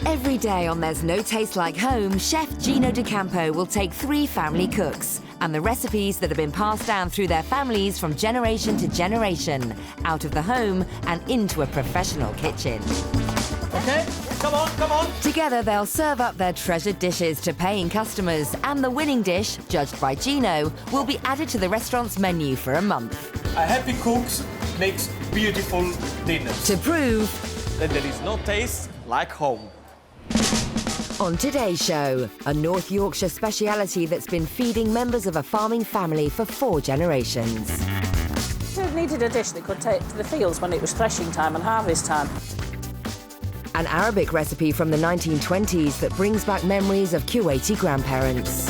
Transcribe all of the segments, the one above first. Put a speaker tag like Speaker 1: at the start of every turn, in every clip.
Speaker 1: Every day on There's No Taste Like Home, Chef Gino D'Acampo will take 3 family cooks and the recipes that have been passed down through their families from generation to generation, out of the home and into a professional kitchen.
Speaker 2: OK, come on, come on.
Speaker 1: Together, they'll serve up their treasured dishes to paying customers, and the winning dish, judged by Gino, will be added to the restaurant's menu for a month.
Speaker 2: A happy cooks makes beautiful dinners.
Speaker 1: To prove
Speaker 2: that there is no taste like home.
Speaker 1: On today's show, a North Yorkshire speciality that's been feeding members of a farming family for 4 generations.
Speaker 3: We needed a dish that could take to the fields when it was threshing time and harvest time.
Speaker 1: An Arabic recipe from the 1920s that brings back memories of Kuwaiti grandparents.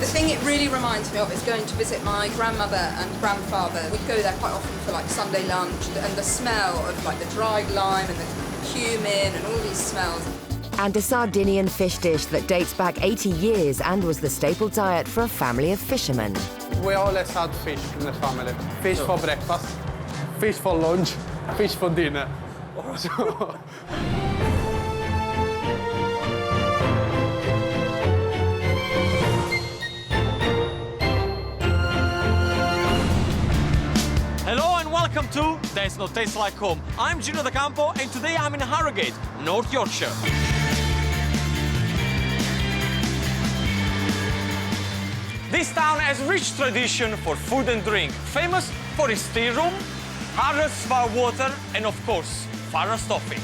Speaker 4: The thing it really reminds me of is going to visit my grandmother and grandfather. We'd go there quite often for like Sunday lunch, and the smell of like the dried lime and the cumin and all these smells.
Speaker 1: And a Sardinian fish dish that dates back 80 years and was the staple diet for a family of fishermen.
Speaker 5: We always had fish in the family. Fish for breakfast, fish for lunch, fish for dinner.
Speaker 2: Hello and welcome to There's No Taste Like Home. I'm Gino D'Acampo and today I'm in Harrogate, North Yorkshire. This town has rich tradition for food and drink, famous for its tea room, Harrods Far Water and of course, Farrah's Toffee.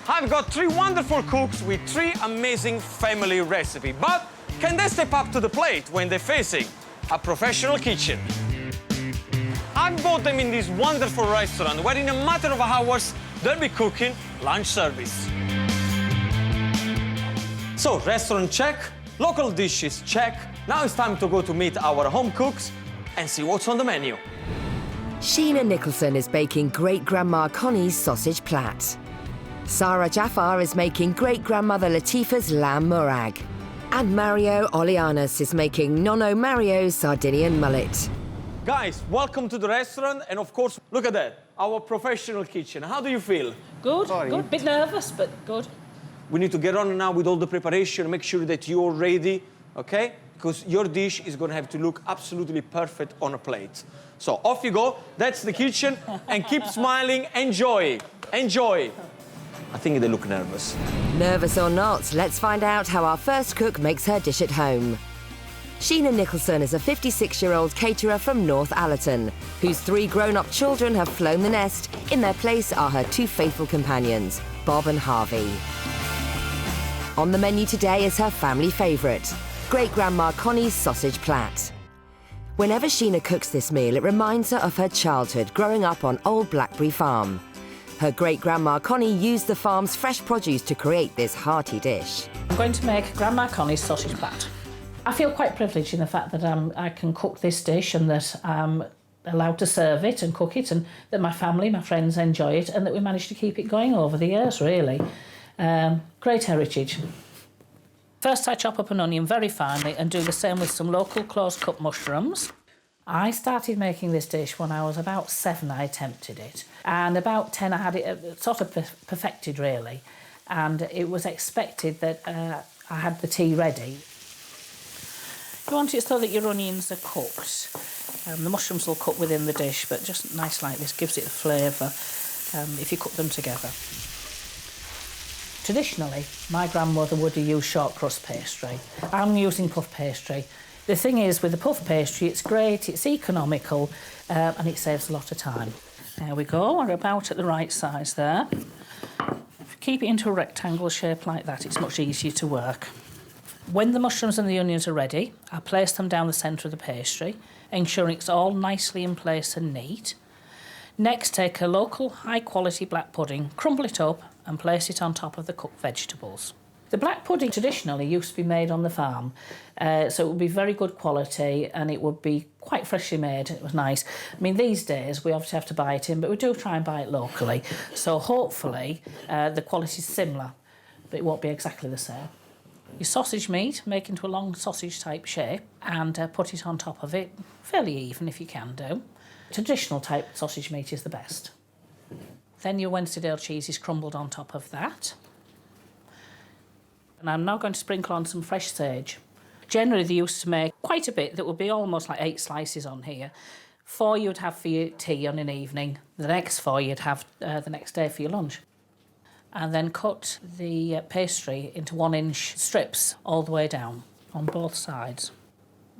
Speaker 2: I've got 3 wonderful cooks with 3 amazing family recipes, but can they step up to the plate when they're facing a professional kitchen? I've bought them in this wonderful restaurant where in a matter of hours they'll be cooking lunch service. So, restaurant check, local dishes check. Now it's time to go to meet our home cooks and see what's on the menu.
Speaker 1: Sheena Nicholson is baking great-grandma Connie's sausage plait. Sarah Jaffar is making great-grandmother Latifa's lamb murag. And Mario Olianos is making Nonno Mario's Sardinian mullet.
Speaker 2: Guys, welcome to the restaurant, and of course, look at that, our professional kitchen. How do you feel?
Speaker 3: Good, good. Bit nervous, but good.
Speaker 2: We need to get on now with all the preparation, make sure that you're ready, okay? Because your dish is going to have to look absolutely perfect on a plate. So off you go, that's the kitchen, and keep smiling, enjoy, enjoy. I think they look nervous.
Speaker 1: Nervous or not, let's find out how our first cook makes her dish at home. Sheena Nicholson is a 56-year-old caterer from North Allerton, whose 3 grown-up children have flown the nest. In their place are her 2 faithful companions, Bob and Harvey. On the menu today is her family favourite, great-grandma Connie's sausage plait. Whenever Sheena cooks this meal, it reminds her of her childhood growing up on Old Blackberry Farm. Her great-grandma Connie used the farm's fresh produce to create this hearty dish.
Speaker 3: I'm going to make Grandma Connie's sausage plait. I feel quite privileged in the fact that I can cook this dish and that I'm allowed to serve it and cook it, and that my family, my friends enjoy it, and that we managed to keep it going over the years, really. Great heritage. First, I chop up an onion very finely and do the same with some local close-cut mushrooms. I started making this dish when I was about 7, I attempted it. And about 10, I had it sort of perfected, really. And it was expected that I had the tea ready. You want it so that your onions are cooked. The mushrooms will cook within the dish, but just nice like this gives it a flavour if you cook them together. Traditionally, my grandmother would have used short crust pastry. I'm using puff pastry. The thing is, with the puff pastry, it's great, it's economical, and it saves a lot of time. There we go, we're about at the right size there. If you keep it into a rectangle shape like that, it's much easier to work. When the mushrooms and the onions are ready, I place them down the centre of the pastry, ensuring it's all nicely in place and neat. Next, take a local high-quality black pudding, crumble it up and place it on top of the cooked vegetables. The black pudding traditionally used to be made on the farm, so it would be very good quality and it would be quite freshly made. It was nice. I mean, these days we obviously have to buy it in, but we do try and buy it locally. So hopefully the quality is similar, but it won't be exactly the same. Your sausage meat, make into a long sausage-type shape and put it on top of it, fairly even if you can do. Traditional type sausage meat is the best. Then your Wensleydale cheese is crumbled on top of that. And I'm now going to sprinkle on some fresh sage. Generally, they used to make quite a bit. That would be almost like 8 slices on here. 4 you'd have for your tea on an evening. The next 4 you'd have the next day for your lunch. And then cut the pastry into 1-inch strips all the way down on both sides.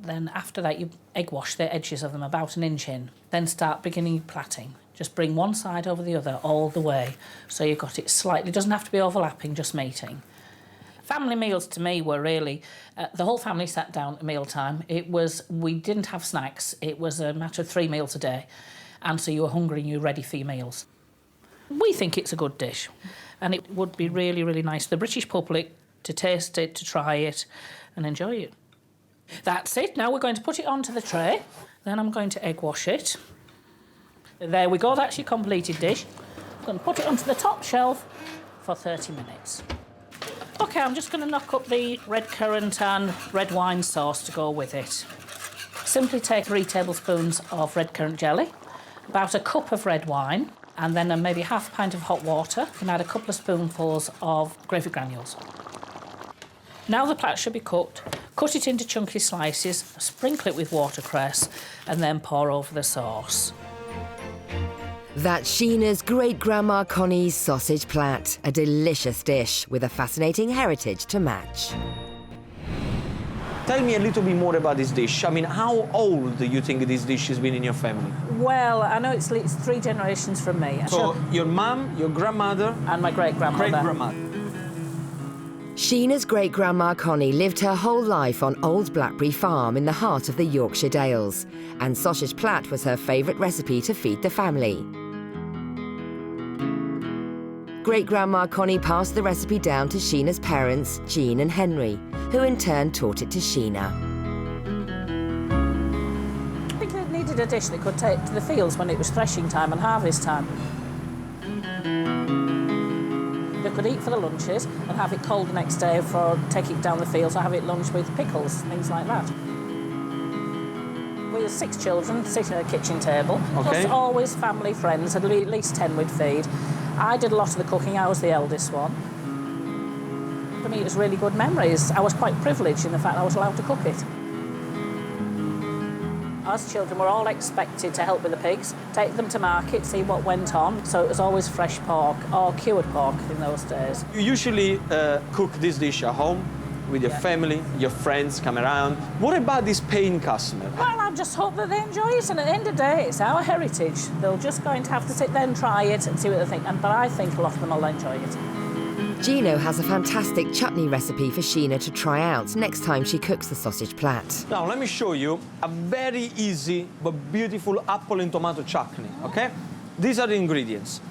Speaker 3: Then after that, you egg wash the edges of them about 1 inch in. Then start beginning plaiting. Just bring one side over the other all the way. So you've got it slightly, doesn't have to be overlapping, just meeting. Family meals to me were really, the whole family sat down at mealtime. We didn't have snacks. It was a matter of 3 meals a day. And so you were hungry and you were ready for your meals. We think it's a good dish. And it would be really, really nice for the British public to taste it, to try it and enjoy it. That's it. Now we're going to put it onto the tray. Then I'm going to egg wash it. There we go. That's your completed dish. I'm going to put it onto the top shelf for 30 minutes. OK, I'm just going to knock up the red currant and red wine sauce to go with it. Simply take 3 tablespoons of red currant jelly, about a cup of red wine, and then maybe half a pint of hot water, and add a couple of spoonfuls of gravy granules. Now the plait should be cooked. Cut it into chunky slices, sprinkle it with watercress, and then pour over the sauce.
Speaker 1: That's Sheena's great-grandma Connie's sausage plait, a delicious dish with a fascinating heritage to match.
Speaker 2: Tell me a little bit more about this dish. I mean, how old do you think this dish has been in your family?
Speaker 3: Well, I know it's 3 generations from me.
Speaker 2: So your mum, your grandmother...
Speaker 3: And my great-grandmother.
Speaker 2: Great-grandmother.
Speaker 1: Sheena's great-grandma Connie lived her whole life on Old Blackberry Farm in the heart of the Yorkshire Dales, and sausage plait was her favourite recipe to feed the family. Great-grandma Connie passed the recipe down to Sheena's parents, Jean and Henry, who in turn taught it to Sheena.
Speaker 3: I think they needed a dish they could take to the fields when it was threshing time and harvest time. They could eat for the lunches and have it cold the next day for taking it down the fields or have it lunch with pickles, things like that. We were 6 children sitting at a kitchen table, plus always family friends, at least 10 we'd feed. I did a lot of the cooking, I was the eldest one. For me, it was really good memories. I was quite privileged in the fact I was allowed to cook it. Us children were all expected to help with the pigs, take them to market, see what went on, so it was always fresh pork or cured pork in those days.
Speaker 2: You usually cook this dish at home with your family, your friends come around. What about this paying customer?
Speaker 3: Well, I just hope that they enjoy it, and at the end of the day, it's our heritage. They're just going to have to sit there and try it and see what they think, but I think a lot of them will enjoy it.
Speaker 1: Gino has a fantastic chutney recipe for Sheena to try out next time she cooks the sausage plait.
Speaker 2: Now, let me show you a very easy but beautiful apple and tomato chutney, OK? These are the ingredients.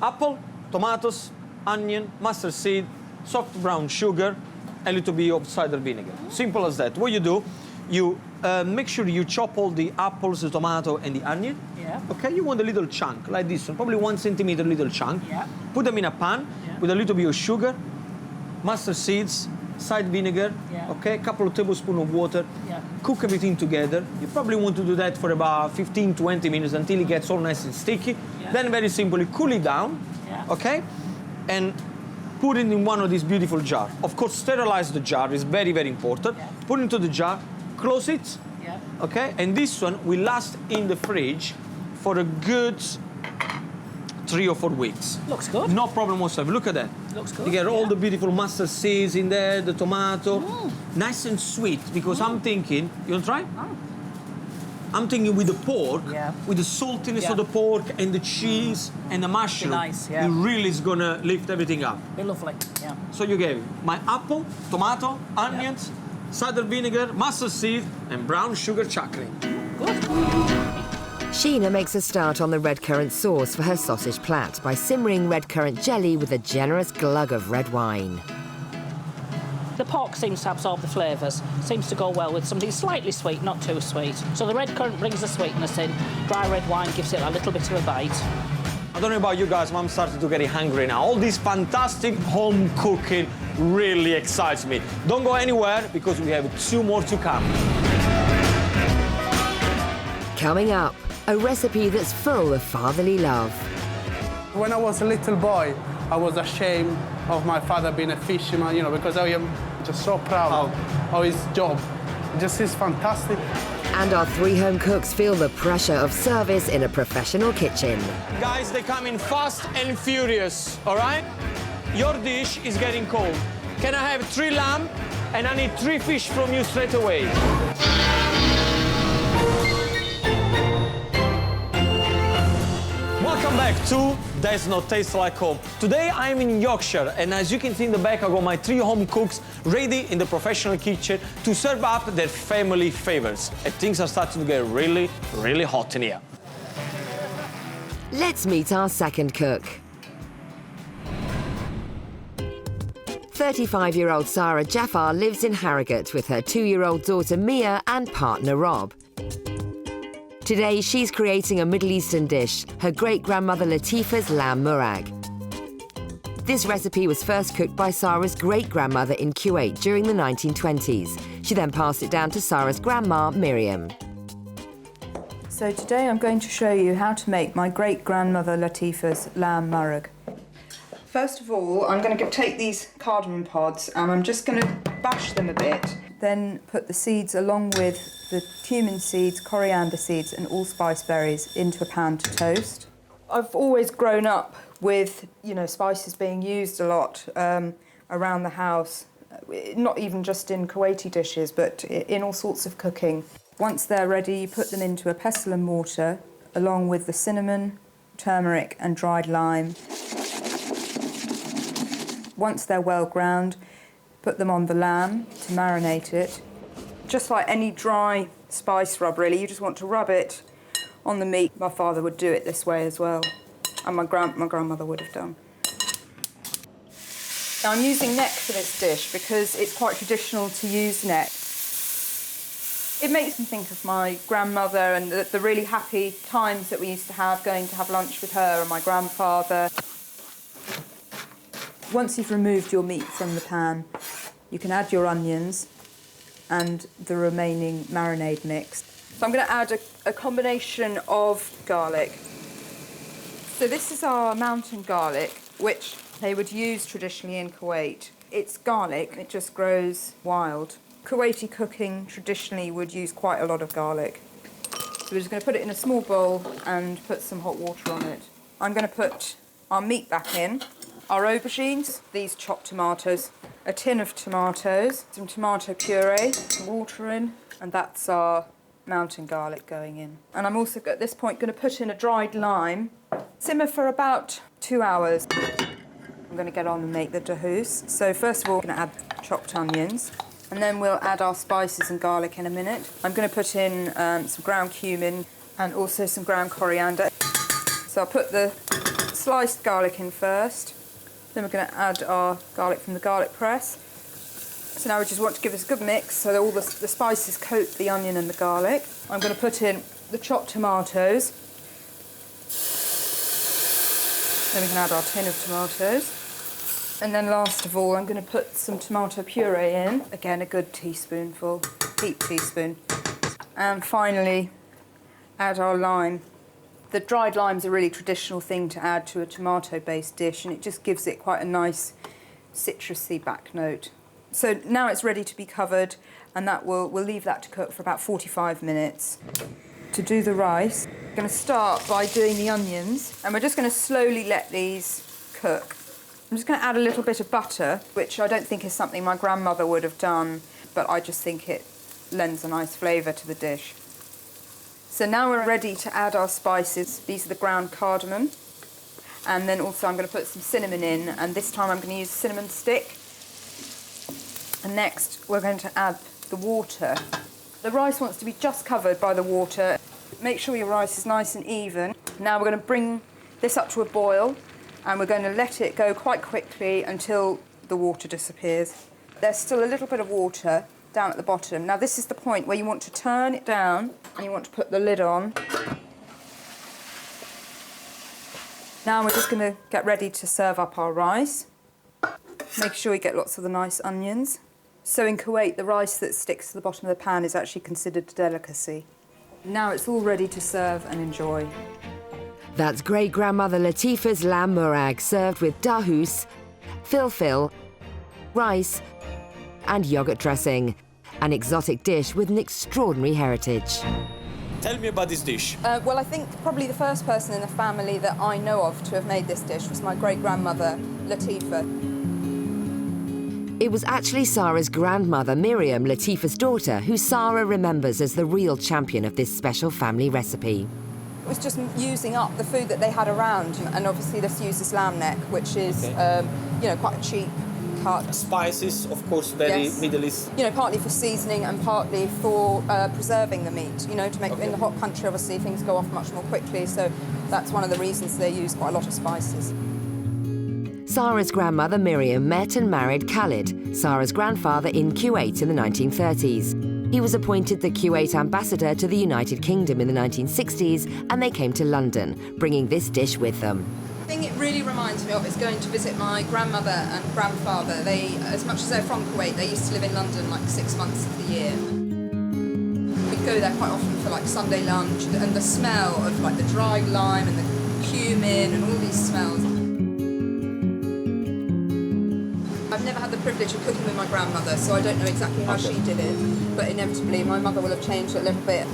Speaker 2: Apple, tomatoes, onion, mustard seed, soft brown sugar, a little bit of cider vinegar. Simple as that. What you do, you make sure you chop all the apples, the tomato, and the onion.
Speaker 3: Yeah.
Speaker 2: OK, you want a little chunk, like this one, probably 1 centimeter little chunk.
Speaker 3: Yeah.
Speaker 2: Put them in a pan with a little bit of sugar, mustard seeds, cider vinegar, OK, a couple of tablespoons of water.
Speaker 3: Yeah.
Speaker 2: Cook everything together. You probably want to do that for about 15, 20 minutes until it gets all nice and sticky.
Speaker 3: Yeah.
Speaker 2: Then very simply cool it down, OK? And put it in one of these beautiful jars. Of course, sterilize the jar is very, very important.
Speaker 3: Yeah.
Speaker 2: Put it into the jar, close it, OK? And this one will last in the fridge for a good 3 or 4 weeks.
Speaker 3: Looks good.
Speaker 2: No problem whatsoever. Look at that.
Speaker 3: Looks good.
Speaker 2: You get all the beautiful mustard seeds in there, the tomato. Nice and sweet, because I'm thinking, you want to try? I'm thinking with the pork, with the saltiness of the pork and the cheese and the mushroom,
Speaker 3: nice,
Speaker 2: it really is going to lift everything up.
Speaker 3: Be lovely,
Speaker 2: So you gave my apple, tomato, onions, cider vinegar, mustard seed, and brown sugar chocolate.
Speaker 3: Good.
Speaker 1: Sheena makes a start on the red currant sauce for her sausage plait by simmering red currant jelly with a generous glug of red wine.
Speaker 3: The pork seems to absorb the flavours, seems to go well with something slightly sweet, not too sweet. So the red currant brings the sweetness in, dry red wine gives it a little bit of a bite.
Speaker 2: I don't know about you guys, but I'm starting to get hungry now. All this fantastic home cooking really excites me. Don't go anywhere, because we have 2 more to come.
Speaker 1: Coming up, a recipe that's full of fatherly love.
Speaker 5: When I was a little boy, I was ashamed of my father being a fisherman, you know, because I am just so proud of his job. It just is fantastic.
Speaker 1: And our 3 home cooks feel the pressure of service in a professional kitchen.
Speaker 2: Guys, they come in fast and furious, all right? Your dish is getting cold. Can I have 3 lamb? And I need 3 fish from you straight away. Welcome back to Does Not Taste Like Home. Today I'm in Yorkshire, and as you can see in the back, I got my 3 home cooks ready in the professional kitchen to serve up their family favorites. And things are starting to get really, really hot in here.
Speaker 1: Let's meet our second cook. 35-year-old Sarah Jaffar lives in Harrogate with her 2-year-old daughter Mia and partner Rob. Today, she's creating a Middle Eastern dish, her great-grandmother Latifa's lamb murag. This recipe was first cooked by Sarah's great-grandmother in Kuwait during the 1920s. She then passed it down to Sarah's grandma, Miriam.
Speaker 4: So today I'm going to show you how to make my great-grandmother Latifa's lamb murag. First of all, I'm going to take these cardamom pods and I'm just going to bash them a bit. Then put the seeds along with the cumin seeds, coriander seeds and allspice berries into a pan to toast. I've always grown up with, spices being used a lot around the house, not even just in Kuwaiti dishes, but in all sorts of cooking. Once they're ready, you put them into a pestle and mortar along with the cinnamon, turmeric and dried lime. Once they're well ground, put them on the lamb to marinate it. Just like any dry spice rub, really, you just want to rub it on the meat. My father would do it this way as well, and my grandmother would have done. Now I'm using neck for this dish because it's quite traditional to use neck. It makes me think of my grandmother and the really happy times that we used to have going to have lunch with her and my grandfather. Once you've removed your meat from the pan, you can add your onions and the remaining marinade mix. So I'm going to add a combination of garlic. So this is our mountain garlic, which they would use traditionally in Kuwait. It's garlic, it just grows wild. Kuwaiti cooking traditionally would use quite a lot of garlic. So we're just going to put it in a small bowl and put some hot water on it. I'm going to put our meat back in. Our aubergines, these chopped tomatoes, a tin of tomatoes, some tomato puree, some water in, and that's our mountain garlic going in. And I'm also, at this point, going to put in a dried lime. Simmer for about 2 hours. I'm going to get on and make the dahous. So first of all, I'm going to add chopped onions, and then we'll add our spices and garlic in a minute. I'm going to put in some ground cumin and also some ground coriander. So I'll put the sliced garlic in first. Then we're going to add our garlic from the garlic press. So now we just want to give this a good mix so that all the spices coat the onion and the garlic. I'm going to put in the chopped tomatoes. Then we can add our tin of tomatoes. And then last of all, I'm going to put some tomato puree in. Again, a good teaspoonful, heaped teaspoon. And finally, add our lime. The dried lime's a really traditional thing to add to a tomato-based dish, and it just gives it quite a nice citrusy back note. So now it's ready to be covered, and we'll leave that to cook for about 45 minutes. To do the rice, I'm going to start by doing the onions, and we're just going to slowly let these cook. I'm just going to add a little bit of butter, which I don't think is something my grandmother would have done, but I just think it lends a nice flavour to the dish. So now we're ready to add our spices. These are the ground cardamom. And then also I'm going to put some cinnamon in, and this time I'm going to use a cinnamon stick. And next we're going to add the water. The rice wants to be just covered by the water. Make sure your rice is nice and even. Now we're going to bring this up to a boil, and we're going to let it go quite quickly until the water disappears. There's still a little bit of water down at the bottom. Now this is the point where you want to turn it down and you want to put the lid on. Now we're just going to get ready to serve up our rice. Make sure you get lots of the nice onions. So in Kuwait, the rice that sticks to the bottom of the pan is actually considered a delicacy. Now it's all ready to serve and enjoy.
Speaker 1: That's great-grandmother Latifa's lamb murag served with dahus, filfil, rice and yoghurt dressing. An exotic dish with an extraordinary heritage.
Speaker 2: Tell me about this dish.
Speaker 4: Well, I think probably the first person in the family that I know of to have made this dish was my great-grandmother, Latifa.
Speaker 1: It was actually Sarah's grandmother, Miriam, Latifa's daughter, who Sarah remembers as the real champion of this special family recipe.
Speaker 4: It was just using up the food that they had around, and obviously this uses lamb neck, which is, you know, quite a cheap cut.
Speaker 2: Spices, of course, very
Speaker 4: Yes.
Speaker 2: Middle East.
Speaker 4: You know, partly for seasoning and partly for preserving the meat. You know, to make in the hot country, obviously things go off much more quickly, so that's one of the reasons they use quite a lot of spices.
Speaker 1: Sarah's grandmother, Miriam, met and married Khalid, Sarah's grandfather, in Kuwait in the 1930s. He was appointed the Kuwait ambassador to the United Kingdom in the 1960s, and they came to London, bringing this dish with them.
Speaker 4: The thing it really reminds me of is going to visit my grandmother and grandfather. They, as much as they're from Kuwait, they used to live in London like 6 months of the year. We'd go there quite often for like Sunday lunch, and the smell of like the dried lime and the cumin and all these smells. I've never had the privilege of cooking with my grandmother, so I don't know exactly how she did it, but inevitably my mother will have changed a little bit.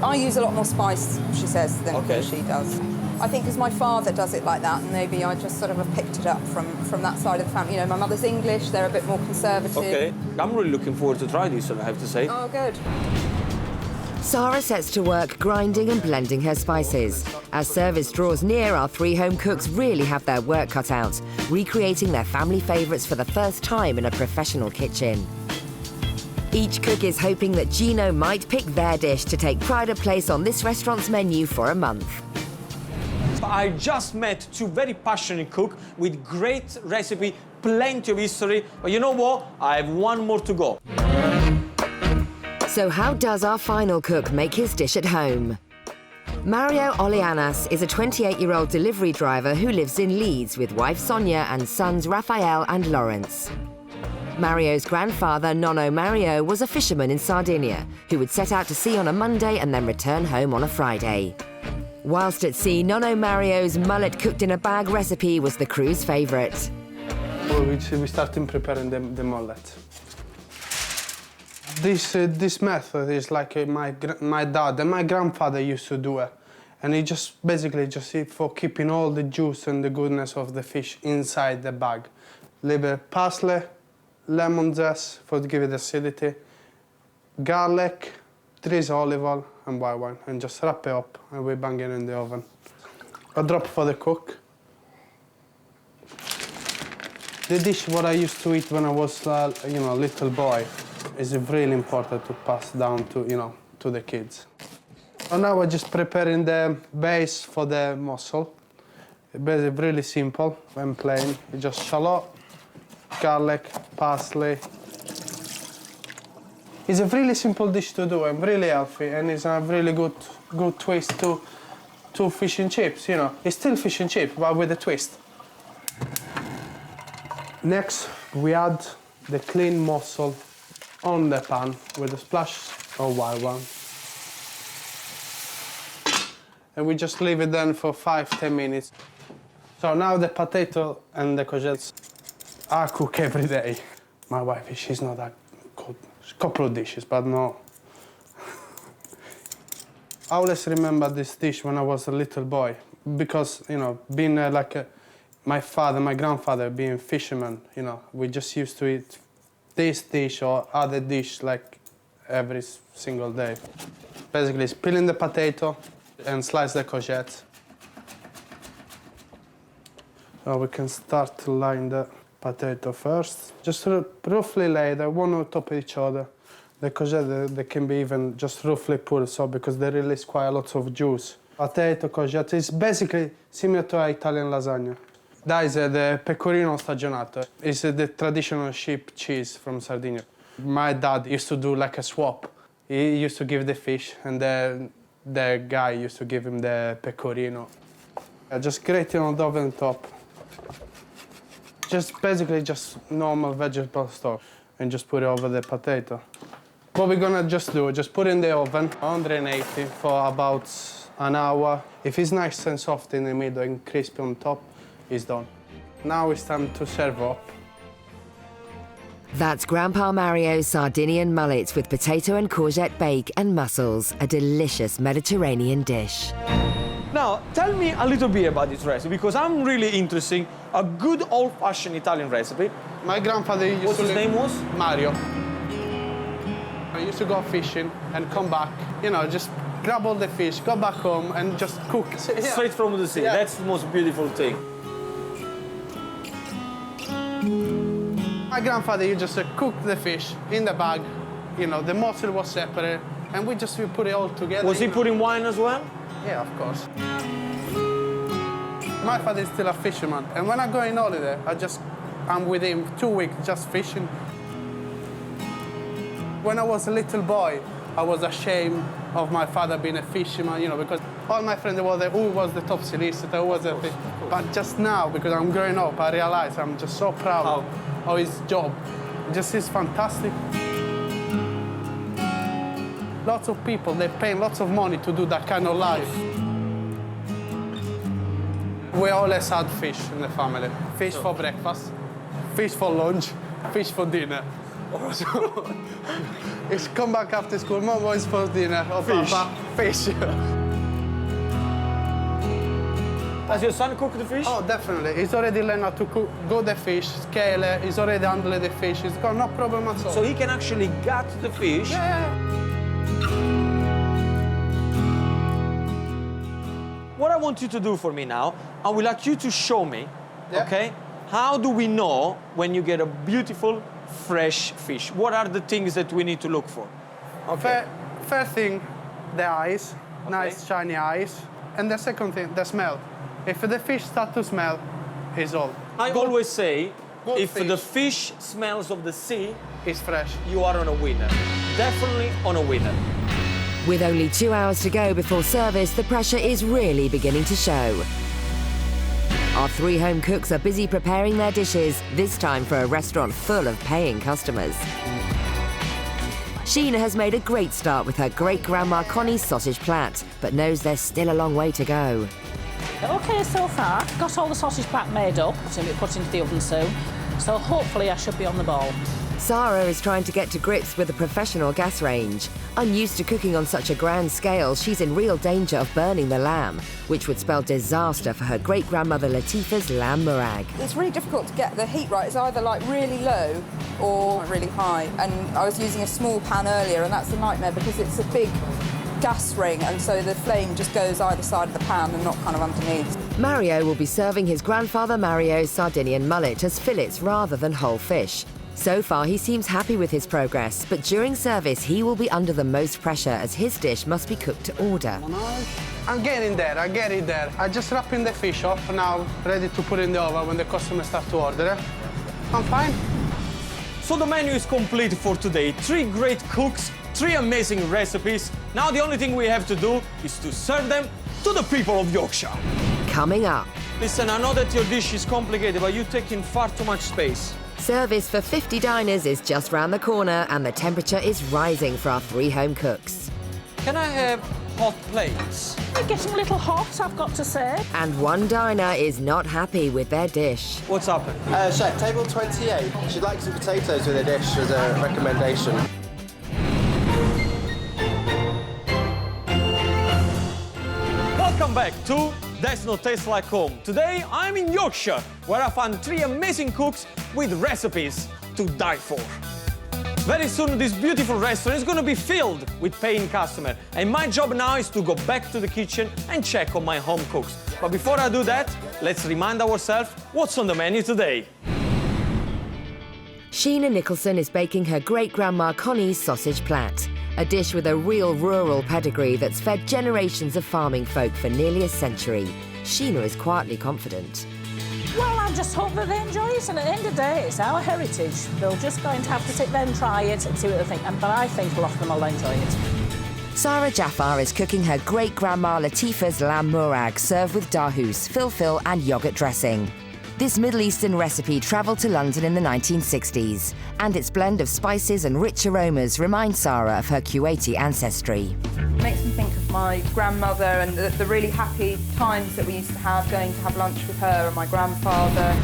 Speaker 4: I use a lot more spice, she says, than she does. I think because my father does it like that, and maybe I just sort of have picked it up from that side of the family. You know, my mother's English, they're a bit more conservative.
Speaker 2: Okay, I'm really looking forward to try this one, I have to say.
Speaker 4: Oh, good.
Speaker 1: Sarah sets to work grinding and blending her spices. As service draws near, our three home cooks really have their work cut out, recreating their family favourites for the first time in a professional kitchen. Each cook is hoping that Gino might pick their dish to take pride of place on this restaurant's menu for a month.
Speaker 2: I just met two very passionate cooks with great recipe, plenty of history, but you know what? I have one more to go.
Speaker 1: So how does our final cook make his dish at home? Mario Olianas is a 28-year-old delivery driver who lives in Leeds with wife Sonia and sons Raphael and Lawrence. Mario's grandfather, Nonno Mario, was a fisherman in Sardinia who would set out to sea on a Monday and then return home on a Friday. Whilst at sea, Nonno Mario's mullet cooked in a bag recipe was the crew's favourite.
Speaker 5: We started preparing the mullet. This method is like my dad and my grandfather used to do it, and it just basically for keeping all the juice and the goodness of the fish inside the bag. Little parsley, lemon zest for to give it acidity, garlic, drizzle olive oil and white wine, and just wrap it up and we bang it in the oven. A drop for the cook. The dish what I used to eat when I was a little boy is really important to pass down to to the kids. And now we're just preparing the base for the mussel. It's really simple and plain. It's just shallot, garlic, parsley. It's a really simple dish to do and really healthy, and it's a really good twist to fish and chips. It's still fish and chips, but with a twist. Next, we add the clean mussel on the pan with a splash of white wine. And we just leave it then for 5-10 minutes. So now the potato and the courgettes I cook every day. My wife, she's not that good. A couple of dishes, but no. I always remember this dish when I was a little boy because, being my father, my grandfather being fishermen, we just used to eat this dish or other dish like every single day. Basically, it's peeling the potato and slice the courgettes. So we can start to line the potato first. Just roughly lay them one on top of each other. The courgette, they can be even just roughly pulled, so because they release quite a lot of juice. Potato, courgette, is basically similar to Italian lasagna. That is the pecorino stagionato. It's the traditional sheep cheese from Sardinia. My dad used to do like a swap. He used to give the fish, and the guy used to give him the pecorino. Just grate it on the oven top. Basically just normal vegetable stock, and just put it over the potato. What we're gonna just do, just put it in the oven, 180 for about an hour. If it's nice and soft in the middle and crispy on top, it's done. Now it's time to serve up.
Speaker 1: That's Grandpa Mario's Sardinian mullet with potato and courgette bake and mussels, a delicious Mediterranean dish.
Speaker 2: Now, tell me a little bit about this recipe, because I'm really interested in a good old-fashioned Italian recipe.
Speaker 5: My grandfather used
Speaker 2: What's
Speaker 5: to
Speaker 2: his name was?
Speaker 5: Mario. I used to go fishing and come back, you know, just grab all the fish, go back home and just cook.
Speaker 2: Straight from the sea.
Speaker 5: Yeah.
Speaker 2: That's the most beautiful thing.
Speaker 5: My grandfather used just cook the fish in the bag, you know, the mussel was separate, and we put it all together.
Speaker 2: Was he putting wine as well?
Speaker 5: Yeah, of course. My father is still a fisherman, and when I go on holiday, I'm with him 2 weeks just fishing. When I was a little boy, I was ashamed of my father being a fisherman, you know, because all my friends were there, who was the top solicitor, who was the thing. But just now, because I'm growing up, I realize I'm just so proud of his job. Just is fantastic. Lots of people, they pay lots of money to do that kind of life. We always had fish in the family. Fish for breakfast, fish for lunch, fish for dinner. So, it's come back after school, Mom, what's for dinner? Oh,
Speaker 2: Fish.
Speaker 5: Papa, fish.
Speaker 2: Has your son cooked the fish?
Speaker 5: Oh, definitely. He's already learned how to cook, go the fish, scale it. He's already handled the fish. He's got no problem at all.
Speaker 2: So he can actually gut the fish.
Speaker 5: Yeah.
Speaker 2: What I want you to do for me now, I would like you to show me, okay, how do we know when you get a beautiful, fresh fish? What are the things that we need to look for? Okay.
Speaker 5: First thing, the eyes, nice shiny eyes. And the second thing, the smell. If the fish start to smell, it's all.
Speaker 2: I always say,
Speaker 5: good
Speaker 2: if
Speaker 5: fish.
Speaker 2: the fish smells of the sea,
Speaker 5: It's fresh.
Speaker 2: you are on a winner. Definitely on a winner.
Speaker 1: With only 2 hours to go before service, the pressure is really beginning to show. Our 3 home cooks are busy preparing their dishes, this time for a restaurant full of paying customers. Sheena has made a great start with her great-grandma Connie's sausage plait, but knows there's still a long way to go.
Speaker 3: OK, so far. Got all the sausage back made up, it's going to be put into the oven soon. So hopefully I should be on the ball.
Speaker 1: Sarah is trying to get to grips with a professional gas range. Unused to cooking on such a grand scale, she's in real danger of burning the lamb, which would spell disaster for her great-grandmother Latifa's lamb murag.
Speaker 4: It's really difficult to get the heat right. It's either like really low or really high. And I was using a small pan earlier, and that's a nightmare because it's a big gas ring, and so the flame just goes either side of the pan and not kind of underneath.
Speaker 1: Mario will be serving his grandfather Mario's Sardinian mullet as fillets rather than whole fish. So far, he seems happy with his progress, but during service, he will be under the most pressure as his dish must be cooked to order.
Speaker 5: I'm getting there, I get it there. I just wrapping the fish up now, ready to put in the oven when the customer starts to order. I'm fine.
Speaker 2: So the menu is complete for today. 3 great cooks, 3 amazing recipes. Now the only thing we have to do is to serve them to the people of Yorkshire.
Speaker 1: Coming up,
Speaker 2: Listen, I know that your dish is complicated, but you're taking far too much space.
Speaker 1: service for 50 diners is just round the corner and the temperature is rising for our 3 home cooks.
Speaker 2: Can I have hot plates?
Speaker 3: They're getting a little hot, I've got to say.
Speaker 1: And one diner is not happy with their dish.
Speaker 2: What's happened?
Speaker 6: Chef, table 28. She'd like some potatoes with a dish as a recommendation.
Speaker 2: Welcome back to That's No Taste Like Home. Today, I'm in Yorkshire, where I found 3 amazing cooks with recipes to die for. Very soon, this beautiful restaurant is going to be filled with paying customers. And my job now is to go back to the kitchen and check on my home cooks. But before I do that, let's remind ourselves what's on the menu today.
Speaker 1: Sheena Nicholson is baking her great-grandma Connie's sausage plait, a dish with a real rural pedigree that's fed generations of farming folk for nearly a century. Sheena is quietly confident.
Speaker 3: Well, I just hope that they enjoy it, and at the end of the day, it's our heritage. They're just going to have to sit there and try it and see what they think, but I think a lot of them will enjoy it.
Speaker 1: Sarah Jaffar is cooking her great-grandma Latifa's lamb murag, served with dahous, filfil and yoghurt dressing. This Middle Eastern recipe travelled to London in the 1960s, and its blend of spices and rich aromas reminds Sarah of her Kuwaiti ancestry.
Speaker 4: It makes me think of my grandmother and the really happy times that we used to have going to have lunch with her and my grandfather.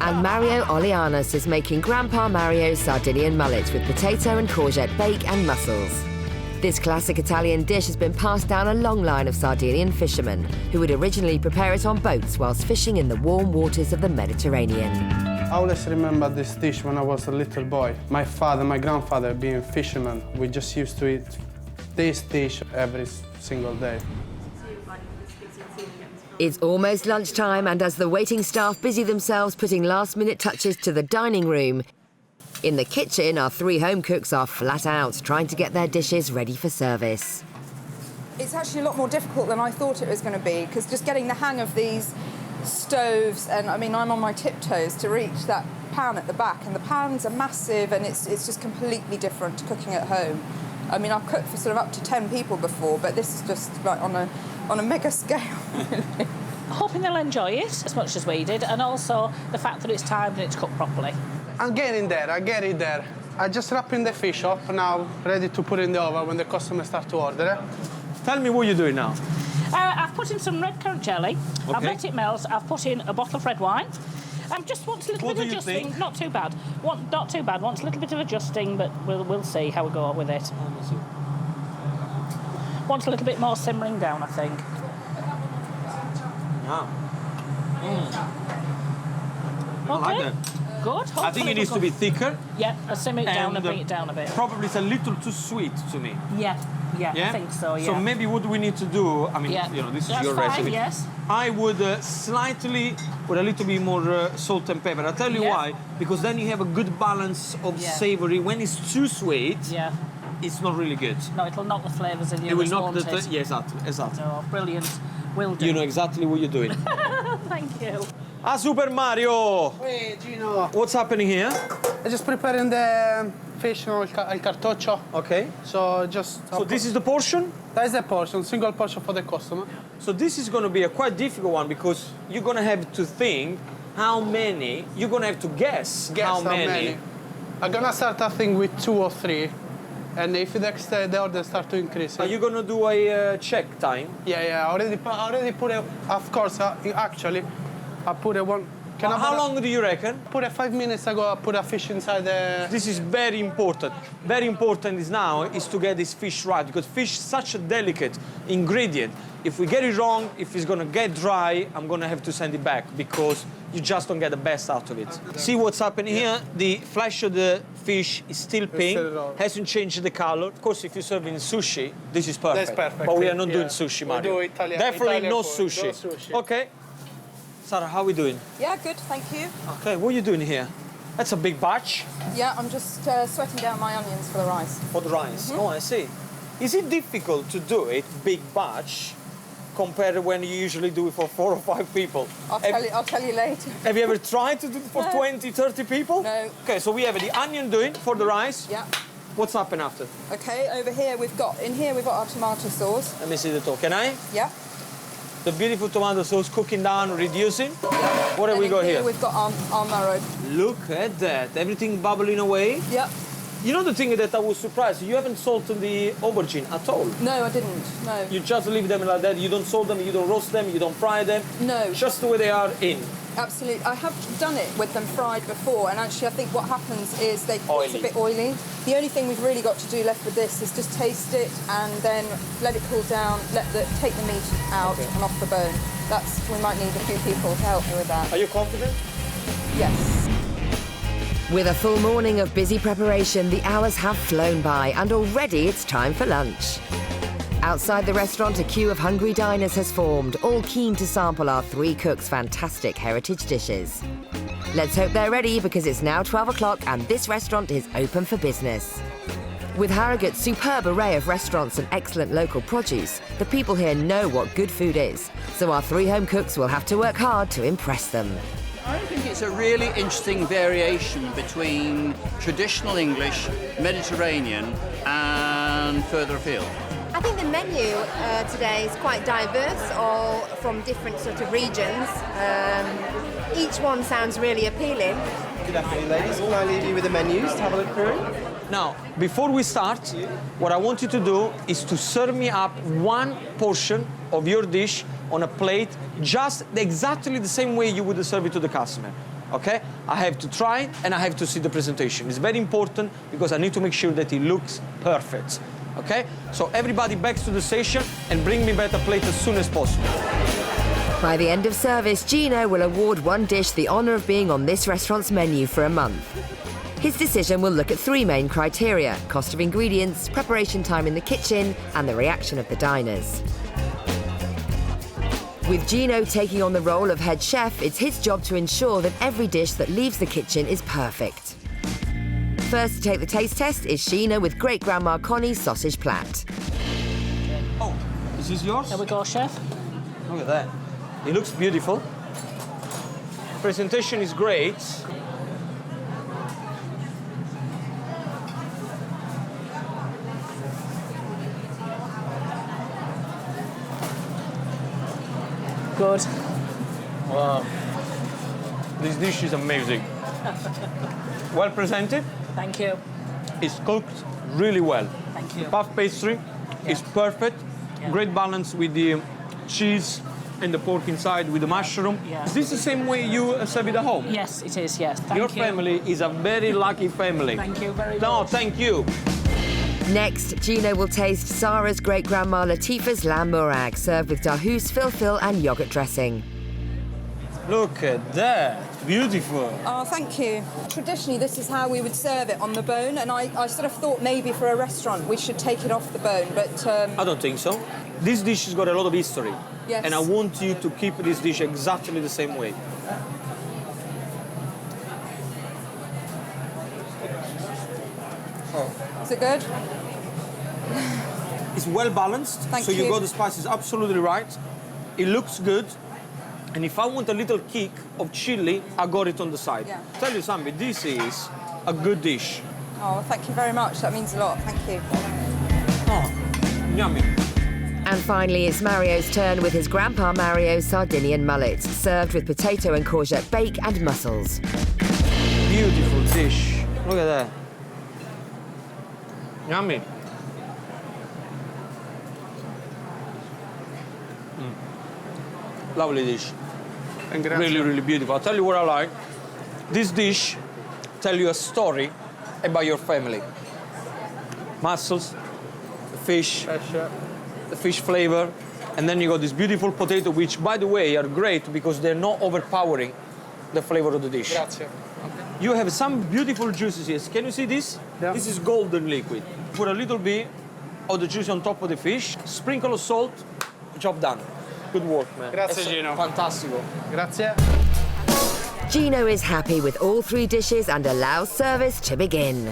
Speaker 1: And Mario Olianos is making Grandpa Mario's Sardinian mullet with potato and courgette bake and mussels. This classic Italian dish has been passed down a long line of Sardinian fishermen who would originally prepare it on boats whilst fishing in the warm waters of the Mediterranean.
Speaker 5: I always remember this dish when I was a little boy. My father, my grandfather being fishermen, we just used to eat this dish every single day.
Speaker 1: It's almost lunchtime, and as the waiting staff busy themselves putting last-minute touches to the dining room, in the kitchen, our 3 home cooks are flat out, trying to get their dishes ready for service.
Speaker 4: It's actually a lot more difficult than I thought it was going to be, because just getting the hang of these stoves, and I mean, I'm on my tiptoes to reach that pan at the back, and the pans are massive, and it's just completely different to cooking at home. I mean, I've cooked for sort of up to 10 people before, but this is just like on a mega scale, really.
Speaker 3: Hoping they'll enjoy it as much as we did, and also the fact that it's timed and it's cooked properly.
Speaker 5: I'm getting there, I get it there. I just wrapping the fish up now, ready to put in the oven when the customers start to order it.
Speaker 2: Tell me what you're doing now.
Speaker 3: I've put in some red currant jelly.
Speaker 2: Okay.
Speaker 3: I've let it melt. I've put in a bottle of red wine. Just wants a little
Speaker 2: What
Speaker 3: bit of
Speaker 2: do you
Speaker 3: adjusting.
Speaker 2: think?
Speaker 3: Not too bad. Not too bad. Wants a little bit of adjusting, but we'll see how we go with it. Wants a little bit more simmering down, I think.
Speaker 2: Yeah.
Speaker 3: Okay.
Speaker 2: I like that.
Speaker 3: Good.
Speaker 2: I think it needs to be thicker.
Speaker 3: Yeah, I'll simmer it down and bring it down a bit.
Speaker 2: Probably it's a little too sweet to me.
Speaker 3: Yeah,
Speaker 2: Yeah?
Speaker 3: I think so, yeah.
Speaker 2: So maybe what we need to do, I mean,
Speaker 3: Yeah.
Speaker 2: you know, this
Speaker 3: That's
Speaker 2: is your
Speaker 3: fine,
Speaker 2: recipe.
Speaker 3: yes.
Speaker 2: I would slightly, with a little bit more salt and pepper. I'll tell you
Speaker 3: Yeah.
Speaker 2: why. Because then you have a good balance of
Speaker 3: Yeah.
Speaker 2: savory. When it's too sweet,
Speaker 3: Yeah.
Speaker 2: it's not really good.
Speaker 3: No, it'll knock the flavours in you.
Speaker 2: It will
Speaker 3: just
Speaker 2: knock
Speaker 3: won't
Speaker 2: the...
Speaker 3: it?
Speaker 2: Yeah, exactly.
Speaker 3: No, brilliant. Will do.
Speaker 2: You know exactly what you're doing.
Speaker 3: Thank you.
Speaker 2: Ah, Super Mario!
Speaker 5: Hey, Gino.
Speaker 2: What's happening here?
Speaker 5: I'm just preparing the fish al cartoccio.
Speaker 2: Okay.
Speaker 5: So just...
Speaker 2: So this is the portion?
Speaker 5: That is the portion, single portion for the customer.
Speaker 2: So this is going to be a quite difficult one because you're going to have to think how many, you're going to have to guess how many.
Speaker 5: I'm gonna start, I think, with 2 or 3. And if the order start to increase.
Speaker 2: Are you going to do a check time?
Speaker 5: Yeah, I already put a... Of course, actually, I put a one...
Speaker 2: How long do you reckon?
Speaker 5: Put a 5 minutes ago, I put a fish inside the...
Speaker 2: This is very important. Very important is to get this fish right, because fish is such a delicate ingredient. If we get it wrong, if it's gonna get dry, I'm gonna have to send it back because you just don't get the best out of it. See what's happening here? The flesh of the fish is still pink, hasn't changed the color. Of course, if you're serving sushi, this is perfect.
Speaker 5: That's perfect.
Speaker 2: But we are not doing sushi, Mario.
Speaker 5: We do
Speaker 2: Definitely
Speaker 5: Italian
Speaker 2: no
Speaker 5: food,
Speaker 2: sushi.
Speaker 5: no sushi.
Speaker 2: Okay. Sarah, how are we doing?
Speaker 4: Yeah, good, thank you.
Speaker 2: Okay, what are you doing here? That's a big batch
Speaker 4: Yeah, I'm just sweating down my onions for the rice.
Speaker 2: for the rice. Oh, I see. Is it difficult to do it big batch compared to when you usually do it for 4 or 5 people?
Speaker 4: I'll tell you later.
Speaker 2: Have you ever tried to do it for 20, 30 people?
Speaker 4: No.
Speaker 2: Okay, so we have the onion doing for the rice.
Speaker 4: Yeah.
Speaker 2: What's happening after?
Speaker 4: Okay, over here we've got our tomato sauce.
Speaker 2: Let me see the top. Can I?
Speaker 4: Yeah.
Speaker 2: The beautiful tomato sauce cooking down, reducing.
Speaker 4: Yeah.
Speaker 2: What have we
Speaker 4: in
Speaker 2: got here?
Speaker 4: We've got our marrow.
Speaker 2: Look at that. Everything bubbling away.
Speaker 4: Yeah.
Speaker 2: You know the thing that I was surprised, you haven't salted the aubergine at all.
Speaker 4: No, I didn't. No.
Speaker 2: You just leave them like that. You don't salt them, you don't roast them, you don't fry them.
Speaker 4: No.
Speaker 2: Just the way they are in.
Speaker 4: Absolutely. I have done it with them fried before, and actually I think what happens is it's
Speaker 2: Oily.
Speaker 4: a bit oily. The only thing we've really got to do left with this is just taste it and then let it cool down, take the meat out and off the bone. We might need a few people to help me with that.
Speaker 2: Are you confident?
Speaker 4: Yes.
Speaker 1: With a full morning of busy preparation, the hours have flown by, and already it's time for lunch. Outside the restaurant, a queue of hungry diners has formed, all keen to sample our 3 cooks' fantastic heritage dishes. Let's hope they're ready, because it's now 12 o'clock and this restaurant is open for business. With Harrogate's superb array of restaurants and excellent local produce, the people here know what good food is, so our 3 home cooks will have to work hard to impress them.
Speaker 7: I think it's a really interesting variation between traditional English, Mediterranean and further afield.
Speaker 8: I think the menu today is quite diverse, all from different sort of regions. each one sounds really appealing.
Speaker 6: Good afternoon, ladies. Can I leave you with the menus to have a look through?
Speaker 2: Now, before we start, what I want you to do is to serve me up one portion of your dish on a plate, just exactly the same way you would serve it to the customer. Okay? I have to try it and I have to see the presentation. It's very important because I need to make sure that it looks perfect. Okay? So everybody back to the station and bring me back a plate as soon as possible.
Speaker 1: By the end of service, Gino will award one dish the honour of being on this restaurant's menu for a month. His decision will look at three main criteria: cost of ingredients, preparation time in the kitchen, and the reaction of the diners. With Gino taking on the role of head chef, it's his job to ensure that every dish that leaves the kitchen is perfect. First to take the taste test is Sheena with great-grandma Connie's sausage plat.
Speaker 2: Oh, is this yours?
Speaker 3: There we go, chef.
Speaker 2: Look at that. It looks beautiful. Presentation is great.
Speaker 3: Good.
Speaker 2: Wow. This dish is amazing. Well presented.
Speaker 3: Thank you.
Speaker 2: It's cooked really well.
Speaker 3: Thank you.
Speaker 2: Puff pastry is perfect.
Speaker 3: Yeah.
Speaker 2: Great balance with the cheese and the pork inside with the mushroom.
Speaker 3: Yeah.
Speaker 2: Is this the same way you serve it at home?
Speaker 3: Yes, it is, yes. Thank
Speaker 2: Your
Speaker 3: you.
Speaker 2: family is a very lucky family.
Speaker 3: Thank you very much.
Speaker 2: No, thank you.
Speaker 1: Next, Gino will taste Sarah's great-grandma Latifa's lamb murag, served with dahous, filfil and yoghurt dressing.
Speaker 2: Look at that. Beautiful.
Speaker 4: Oh, thank you. Traditionally, this is how we would serve it, on the bone, and I sort of thought maybe for a restaurant we should take it off the bone, but...
Speaker 2: I don't think so. This dish has got a lot of history.
Speaker 4: Yes.
Speaker 2: And I want you to keep this dish exactly the same way.
Speaker 4: Is it good?
Speaker 2: It's well balanced,
Speaker 4: Thank
Speaker 2: so you
Speaker 4: you.
Speaker 2: got the spices absolutely right. It looks good. And if I want a little kick of chili, I got it on the side.
Speaker 4: Yeah.
Speaker 2: Tell you something, this is a good dish.
Speaker 4: Oh, thank you very much. That means a lot. Thank you.
Speaker 2: Oh, yummy.
Speaker 1: And finally, it's Mario's turn with his Grandpa Mario's Sardinian mullet, served with potato and courgette bake and mussels.
Speaker 2: Beautiful dish. Look at that. Yummy. Lovely dish. Really, really beautiful. I'll tell you what I like. This dish tell you a story about your family. Mussels, the fish, the fish flavor, and then you got this beautiful potato, which, by the way, are great because they're not overpowering the flavor of the dish.
Speaker 5: Grazie.
Speaker 2: You have some beautiful juices here. Can you see this?
Speaker 5: Yeah.
Speaker 2: This is golden liquid. Put a little bit of the juice on top of the fish, sprinkle of salt, job done. Good work, man.
Speaker 5: Grazie, Gino.
Speaker 2: Fantastico.
Speaker 5: Grazie.
Speaker 1: Gino is happy with all three dishes and allows service to begin.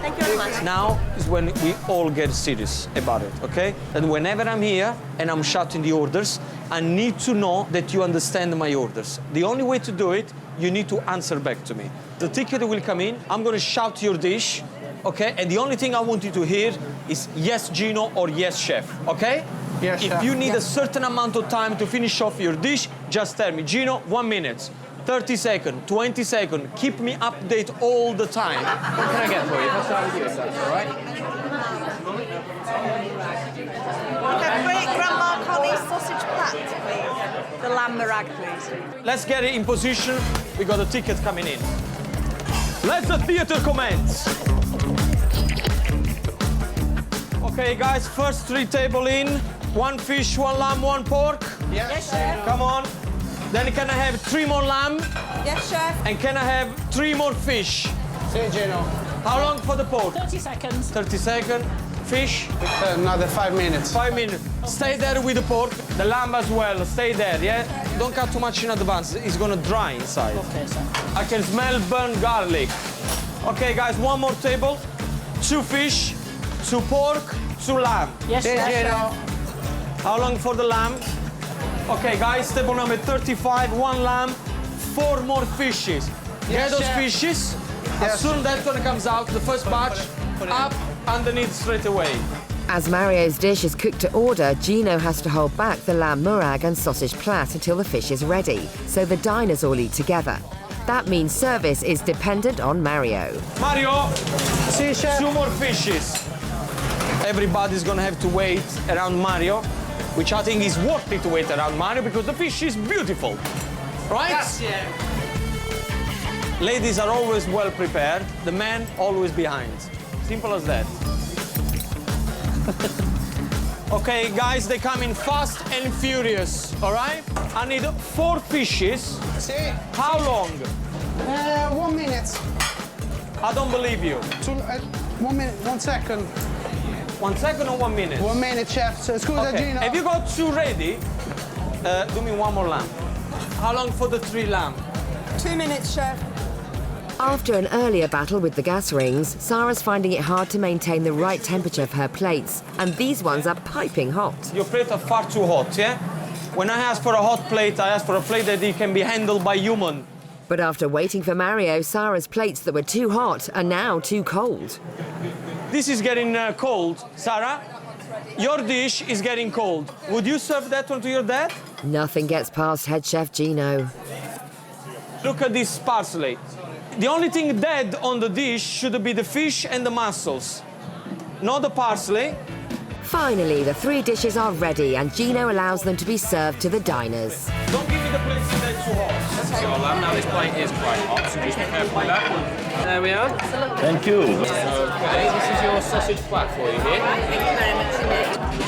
Speaker 8: Thank you very much.
Speaker 2: Now is when we all get serious about it, okay? And whenever I'm here and I'm shouting the orders, I need to know that you understand my orders. The only way to do it, you need to answer back to me. The ticket will come in, I'm gonna shout your dish, okay? And the only thing I want you to hear is yes, Gino, or yes, chef, okay?
Speaker 5: Yes,
Speaker 2: if
Speaker 5: chef.
Speaker 2: you need a certain amount of time to finish off your dish, just tell me, Gino, 1 minute. 30 seconds, 20 seconds, keep me update all the time. What can I get for you? Let's start with you, if that's all right?
Speaker 8: The great-grandma Connie's sausage plat, please. The lamb murag, please.
Speaker 2: Let's get it in position. We got a ticket coming in. Let the theater commence. Okay, guys, first 3 table in. 1 fish, 1 lamb, 1 pork.
Speaker 4: Yes, chef.
Speaker 2: Come on. Then can I have 3 more lamb?
Speaker 4: Yes, chef.
Speaker 2: And can I have 3 more fish?
Speaker 5: Sì, Gino.
Speaker 2: How long for the pork?
Speaker 3: 30 seconds.
Speaker 2: 30 seconds. Fish?
Speaker 5: Another 5 minutes.
Speaker 2: 5 minutes. Stay there with the pork. The lamb as well. Stay there, yeah? Don't cut too much in advance. It's gonna dry inside.
Speaker 3: Okay, sir.
Speaker 2: I can smell burnt garlic. Okay, guys, 1 more table. 2 fish, 2 pork, 2 lamb.
Speaker 3: Yes, chef.
Speaker 2: How long for the lamb? Okay, guys, table number 35, 1 lamb, 4 more fishes. Get those fishes. As soon as that one comes out, the first batch, up underneath straight away.
Speaker 1: As Mario's dish is cooked to order, Gino has to hold back the lamb murag and sausage plait until the fish is ready, so the diners all eat together. That means service is dependent on Mario.
Speaker 2: Mario,
Speaker 5: Si, chef.
Speaker 2: 2 more fishes. Everybody's gonna have to wait around Mario, which I think is worth it to wait around Mario because the fish is beautiful, right?
Speaker 8: Grazie.
Speaker 2: Ladies are always well prepared, the men always behind. Simple as that. Okay, guys, they come in fast and furious, all right? I need 4 fishes.
Speaker 5: Si.
Speaker 2: How long?
Speaker 5: 1 minute.
Speaker 2: I don't believe you.
Speaker 5: 1 minute, 1 second.
Speaker 2: 1 second or 1 minute?
Speaker 5: 1 minute, chef. Scusa,
Speaker 2: Okay.
Speaker 5: Gino.
Speaker 2: Have you got 2 ready? Do me 1 more lamb. How long for the 3 lamb?
Speaker 4: 2 minutes, chef.
Speaker 1: After an earlier battle with the gas rings, Sarah's finding it hard to maintain the right temperature for her plates, and these ones are piping hot.
Speaker 2: Your plates are far too hot, yeah? When I ask for a hot plate, I ask for a plate that it can be handled by human.
Speaker 1: But after waiting for Mario, Sarah's plates that were too hot are now too cold.
Speaker 2: This is getting cold. Sarah, your dish is getting cold. Would you serve that one to your dad?
Speaker 1: Nothing gets past head chef Gino.
Speaker 2: Look at this parsley. The only thing dead on the dish should be the fish and the mussels, not the parsley.
Speaker 1: Finally, the 3 dishes are ready and Gino allows them to be served to the diners.
Speaker 2: Don't give me the plates that's too hot.
Speaker 9: So lamb, now this plate is quite hot, so just be careful with that. There we are.
Speaker 10: Thank you.
Speaker 9: Okay, this is your sausage plait for you here.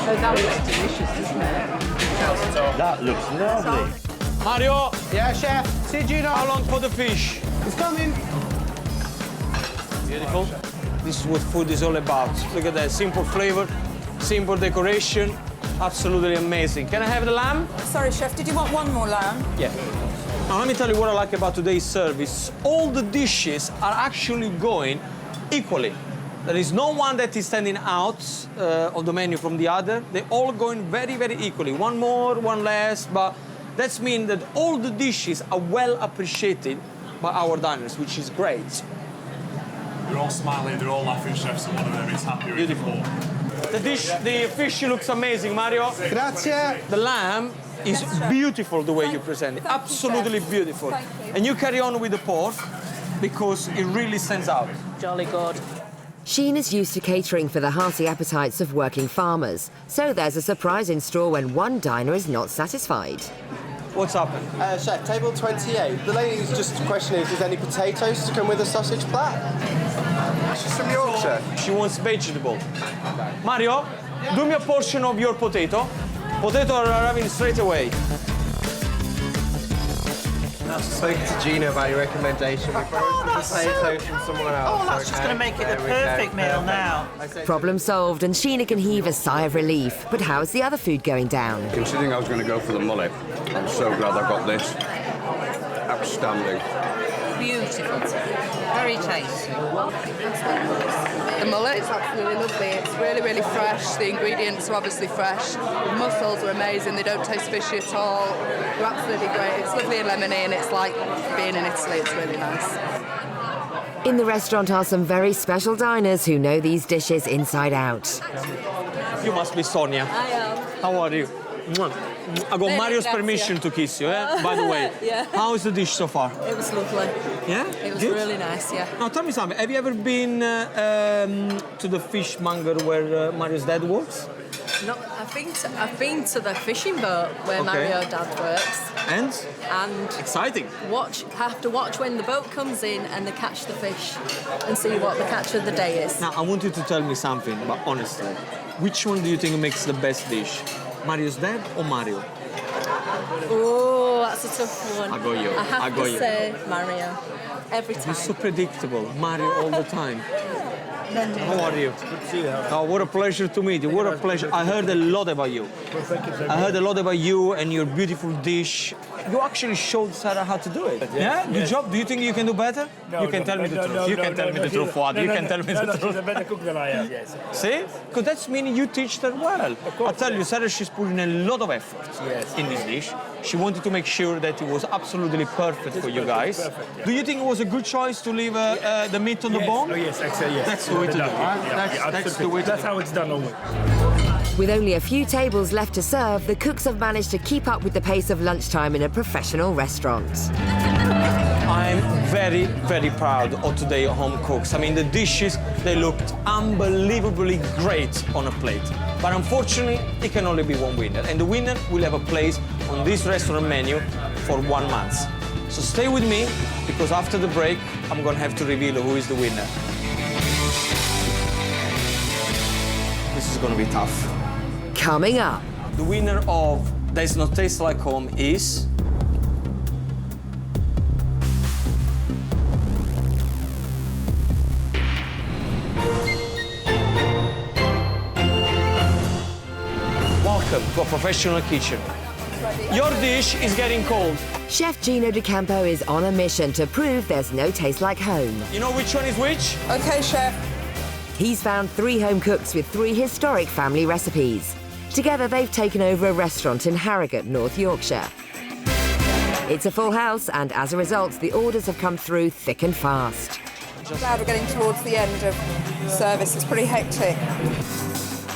Speaker 8: Oh, that looks delicious, doesn't it?
Speaker 10: That looks lovely.
Speaker 2: Mario,
Speaker 5: Yeah, chef. Si, Gino.
Speaker 2: how long for the fish?
Speaker 5: It's coming.
Speaker 2: Beautiful. This is what food is all about. Look at that, simple flavor, simple decoration, absolutely amazing. Can I have the lamb?
Speaker 4: Sorry, chef, did you want 1 more lamb?
Speaker 2: Yeah. Now let me tell you what I like about today's service. All the dishes are actually going equally. There is no one that is standing out of the menu from the other. They're all going very, very equally. 1 more, 1 less, but that means that all the dishes are well appreciated by our diners, which is great.
Speaker 11: They're all smiling, they're all laughing, chefs, and one of them is happier.
Speaker 2: Beautiful. The fish looks amazing, Mario.
Speaker 5: Grazie.
Speaker 2: The lamb is beautiful the way you present it. Absolutely beautiful.
Speaker 4: Thank you.
Speaker 2: And you carry on with the pork because it really stands out.
Speaker 3: Jolly good.
Speaker 1: Sheena's used to catering for the hearty appetites of working farmers, so there's a surprise in store when one diner is not satisfied.
Speaker 2: What's happened?
Speaker 6: Chef, table 28. The lady's just questioning if there's any potatoes to come with a sausage plait. She's from Yorkshire.
Speaker 2: She wants vegetable. Mario, do me a portion of your potato. Potato are arriving straight away.
Speaker 6: I've spoken to Gino about your recommendation. Potatoes from someone else.
Speaker 10: Oh, that's just going to make it the perfect meal now.
Speaker 1: Problem solved, and Sheena can heave a sigh of relief. But how's the other food going down?
Speaker 12: Considering I was going to go for the mullet, I'm so glad I got this. Outstanding.
Speaker 8: Beautiful. Very tasty.
Speaker 4: The mullet is absolutely lovely. It's really, really fresh. The ingredients are obviously fresh. The mussels are amazing. They don't taste fishy at all. They're absolutely great. It's lovely and lemony, and it's like being in Italy. It's really nice.
Speaker 1: In the restaurant are some very special diners who know these dishes inside out.
Speaker 2: You must be Sonia.
Speaker 8: I am.
Speaker 2: How are you? I got Mario's permission to kiss you, by the way.
Speaker 8: Yeah.
Speaker 2: How is the dish so far?
Speaker 8: It was lovely.
Speaker 2: Yeah?
Speaker 8: It was
Speaker 2: Good?
Speaker 8: really nice, yeah.
Speaker 2: Now tell me something. Have you ever been to the fishmonger where Mario's dad works?
Speaker 8: No, I've been to the fishing boat where Mario Dad works.
Speaker 2: And?
Speaker 8: And
Speaker 2: Exciting.
Speaker 8: have to watch when the boat comes in and they catch the fish and see what the catch of the day is.
Speaker 2: Now I want you to tell me something, but honestly, which one do you think makes the best dish? Mario's dad or Mario?
Speaker 8: Oh, that's a tough one.
Speaker 2: I got you.
Speaker 8: I have to say Mario. Every time.
Speaker 2: You're so predictable. Mario all the time. How are you? Good to see you. Oh, what a pleasure to meet you. What a pleasure. I heard a lot about you. I heard a lot about you and your beautiful dish. You actually showed Sarah how to do it. Yeah? Good job. Do you think you can do better? You can tell me the truth. You can tell me the truth, Fuad. You can tell me the truth.
Speaker 10: She's a better cook than I am, yes.
Speaker 2: See? Because that's meaning you teach her well. I tell you, Sarah, she's putting a lot of effort in this dish. She wanted to make sure that it was absolutely perfect for you guys.
Speaker 10: Perfect, yeah.
Speaker 2: Do you think it was a good choice to leave the meat on the bone?
Speaker 10: Oh, yes, actually, yes.
Speaker 2: That's the way to do it. That's the way to do it.
Speaker 10: That's how it's done always.
Speaker 1: With only a few tables left to serve, the cooks have managed to keep up with the pace of lunchtime in a professional restaurant.
Speaker 2: I'm very, very proud of today's home cooks. I mean, the dishes, they looked unbelievably great on a plate. But unfortunately, it can only be one winner. And the winner will have a place on this restaurant menu for 1 month. So stay with me, because after the break, I'm going to have to reveal who is the winner. This is going to be tough.
Speaker 1: Coming up.
Speaker 2: The winner of Does Not Taste Like Home is... Welcome to a professional kitchen. Your dish is getting cold.
Speaker 1: Chef Gino D'Acampo is on a mission to prove there's no taste like home.
Speaker 2: You know which one is which?
Speaker 4: OK, chef.
Speaker 1: He's found 3 home cooks with 3 historic family recipes. Together, they've taken over a restaurant in Harrogate, North Yorkshire. It's a full house, and as a result, the orders have come through thick and fast.
Speaker 4: Glad we're getting towards the end of service. It's pretty hectic.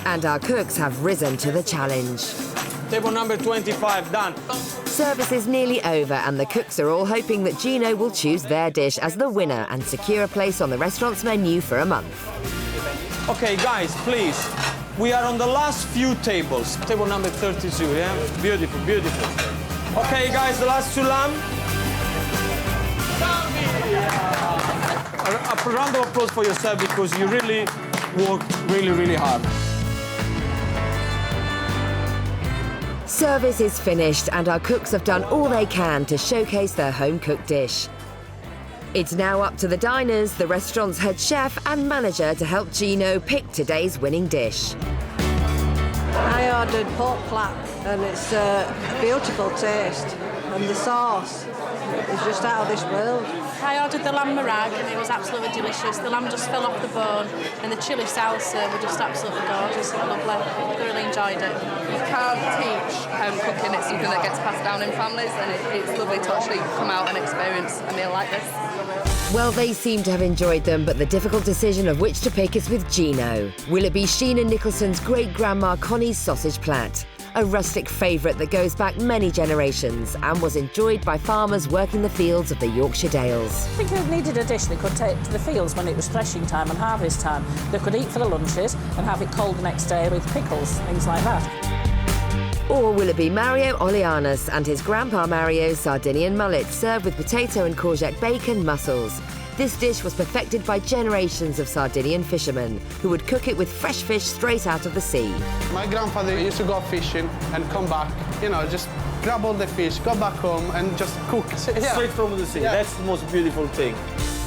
Speaker 1: And our cooks have risen to the challenge.
Speaker 2: Table number 25, done.
Speaker 1: Service is nearly over, and the cooks are all hoping that Gino will choose their dish as the winner and secure a place on the restaurant's menu for a month.
Speaker 2: OK, guys, please. We are on the last few tables. Table number 32, yeah? Beautiful, beautiful. OK, guys, the last 2 lamb. A round of applause for yourself, because you really worked really, really hard.
Speaker 1: Service is finished, and our cooks have done all they can to showcase their home-cooked dish. It's now up to the diners, the restaurant's head chef and manager to help Gino pick today's winning dish.
Speaker 8: I ordered pork plat, and it's a beautiful taste, and the sauce is just out of this world.
Speaker 13: I ordered the lamb marag, and it was absolutely delicious. The lamb just fell off the bone, and the chili salsa were just absolutely gorgeous and lovely. I really enjoyed it.
Speaker 14: You can't teach home cooking. It's something that gets passed down in families, and it's lovely to actually come out and experience a meal like this.
Speaker 1: Well, they seem to have enjoyed them, but the difficult decision of which to pick is with Gino. Will it be Sheena Nicholson's great-grandma Connie's sausage plat? A rustic favourite that goes back many generations and was enjoyed by farmers working the fields of the Yorkshire Dales.
Speaker 3: I think they needed a dish they could take to the fields when it was threshing time and harvest time. They could eat for the lunches and have it cold the next day with pickles, things like that.
Speaker 1: Or will it be Mario Oleanos and his grandpa Mario's Sardinian mullet served with potato and courgette bacon mussels? This dish was perfected by generations of Sardinian fishermen who would cook it with fresh fish straight out of the sea.
Speaker 5: My grandfather used to go fishing and come back, you know, just grab all the fish, go back home and just cook. Yeah.
Speaker 2: Straight from the sea. Yeah. That's the most beautiful thing.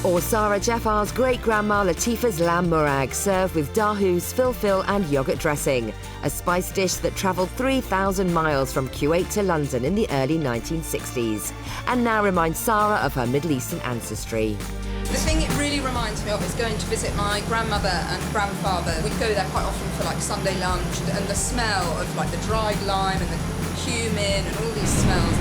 Speaker 1: Or Sarah Jaffar's great-grandma Latifa's lamb murag, served with dahoo's, filfil and yoghurt dressing, a spice dish that travelled 3,000 miles from Kuwait to London in the early 1960s, and now reminds Sarah of her Middle Eastern ancestry.
Speaker 4: The thing it really reminds me of is going to visit my grandmother and grandfather. We'd go there quite often for like Sunday lunch, and the smell of like the dried lime and the cumin and all these smells.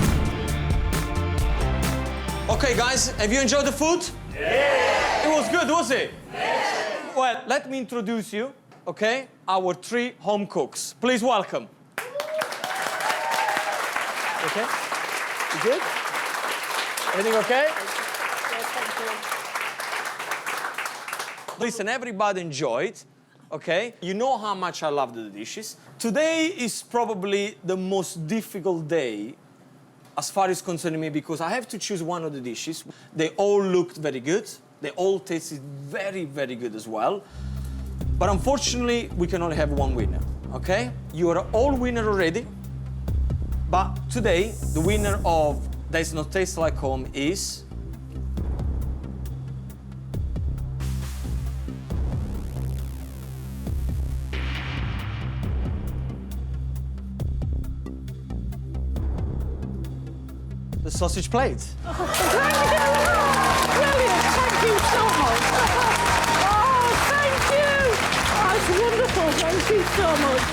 Speaker 2: OK, guys, have you enjoyed the food? Yeah! It was good, was it? Yeah! Well, let me introduce you, OK, our 3 home cooks. Please welcome. OK? You good? Everything OK? Listen, everybody enjoyed, OK? You know how much I love the dishes. Today is probably the most difficult day as far as concerning me, because I have to choose one of the dishes. They all looked very good. They all tasted very, very good as well. But unfortunately, we can only have one winner, OK? You are all winner already. But today, the winner of Does Not Taste Like Home is... the sausage plate.
Speaker 3: Oh, brilliant! Thank you so much. Oh, thank you. Oh, it's wonderful. Thank you so much.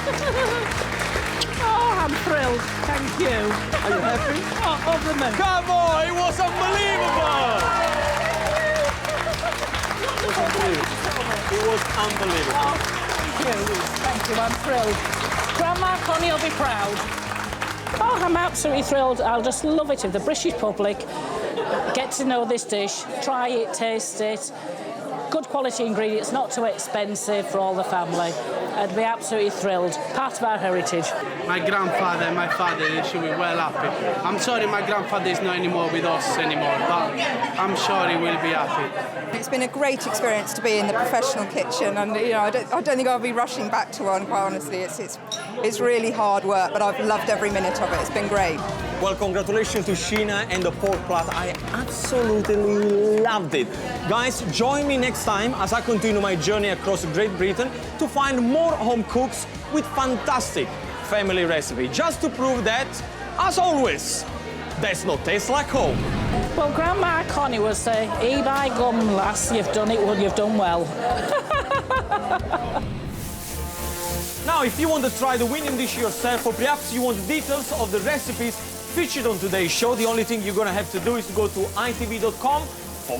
Speaker 3: Oh, I'm thrilled. Thank Thank you.
Speaker 2: Are you happy?
Speaker 3: Oh, over the moon.
Speaker 2: Come on, it was unbelievable! It was unbelievable. It was unbelievable.
Speaker 3: Oh, thank you, I'm thrilled. Grandma Connie will be proud. Oh, I'm absolutely thrilled. I'll just love it if the British public get to know this dish, try it, taste it. Good quality ingredients, not too expensive for all the family. I'd be absolutely thrilled. Part of our heritage.
Speaker 5: My grandfather and my father, they should be well happy. I'm sorry my grandfather is not anymore with us anymore, but I'm sure he will be happy.
Speaker 4: It's been a great experience to be in the professional kitchen, and you know, I don't think I'll be rushing back to one, quite honestly. It's really hard work, but I've loved every minute of it. It's been great.
Speaker 2: Well, congratulations to Sheena and the pork plait. I absolutely loved it. Guys, join me next time as I continue my journey across Great Britain to find more home cooks with fantastic family recipe, just to prove that, as always, there's no taste like home.
Speaker 3: Well, Grandma Connie would say, "E by gum, lass, you've done it well, you've done well."
Speaker 2: Now, if you want to try the winning dish yourself, or perhaps you want details of the recipes featured on today's show, the only thing you're going to have to do is to go to itv.com/food.